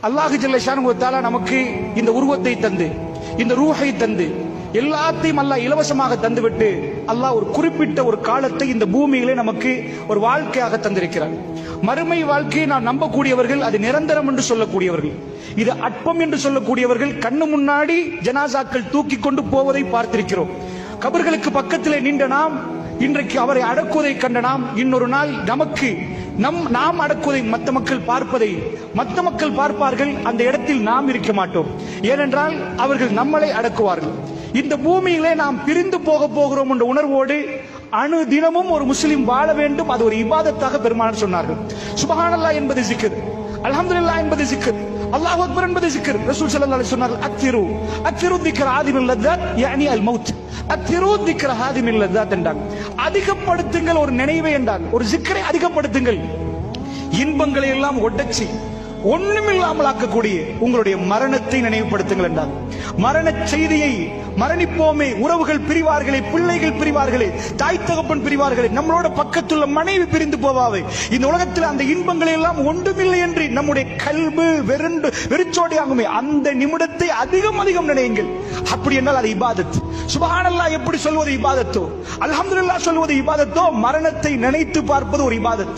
அல்லாஹ் ஜல்ல ஷானஹு வ தஆலா நமக்கு இந்த உருவத்தை தந்து இந்த ரூஹை தந்து எல்லாத்தையும் அல்லாஹ் இலவசமாக தந்துவிட்டு அல்லாஹ் ஒரு குறிப்பிட்ட ஒரு காலத்தை இந்த பூமியிலே நமக்கு ஒரு வாழ்க்கையாக தந்திருக்கிறார். மறுமை வாழ்க்கையை நாம் நம்பக்கூடியவர்கள், அது நிரந்தரம் என்று சொல்லக்கூடியவர்கள், இது அற்பம் என்று சொல்லக்கூடியவர்கள் கண்ணு முன்னாடி ஜனாசாக்கள் தூக்கி கொண்டு போவதை பார்த்திருக்கிறோம். கபர்களுக்கு பக்கத்திலே நின்ற நாம் இன்றைக்கு அவரை அடக்குவதை கண்ட நாம் இன்னொரு நாள் நமக்கு நாம் அடக்குவதை மற்ற மக்கள் பார்ப்பதை மற்ற மக்கள் பார்ப்பார்கள். அந்த இடத்தில் நாம் இருக்க மாட்டோம். ஏனென்றால் அவர்கள் நம்மளை அடக்குவார்கள். இந்த பூமியிலே நாம் பிரிந்து போகிறோம் என்ற உணர்வோடு அணு தினமும் ஒரு முஸ்லிம் வாழ வேண்டும். அது ஒரு இபாதத்தாக பெருமானார் சொன்னார்கள். சுப்ஹானல்லாஹ் என்பது ஜிக்ர், அல்ஹம்துலில்லாஹ் என்பது ஜிக்ர், அல்லாஹ் அக்பர் என்பது ஜிக்ர். ரசூல் ஸல்லல்லாஹு அலைஹி சொன்னார்கள், அக்திரு திக்ர ஆதிமில் லzzat யானி அல் மௌத், அக்திரு திக்ர ஆதிமில் லzzat என்றார். அதிகப்படுத்துங்கள் ஒரு நினைவை என்றார், ஒரு ஜிக்ரை அதிகப்படுத்துங்கள். இன்பங்களை எல்லாம் ஒட்டச்சி ஒண்ணுமில்லாமல் ஆக்கக்கூடிய உங்களுடைய மரணத்தை நினைவுபடுத்துங்கள் என்றார். மரண செய்தியை, மரணிப்போமே, உறவுகள் பிரிவார்களே, பிள்ளைகள் பிரிவார்களே, தாய் தகப்பன் பிரிவார்களே, நம்மளோட பக்கத்துள்ள மனைவி பிரிந்து போவாவே, இந்த உலகத்தில் அந்த இன்பங்களை எல்லாம் ஒன்றுமில்லை என்று நம்முடைய கல்வி வெறிச்சோடியாகுமே, அந்த நிமிடத்தை அதிகம் நினையுங்கள். அப்படி என்றால் அது இபாதத். சுப்ஹானல்லாஹ் எப்படி சொல்வது இபாதத்தோ, அல்ஹம்துலில்லாஹ் சொல்வது இபாதத்தோ, மரணத்தை நினைத்து பார்ப்பது ஒரு இபாதத்.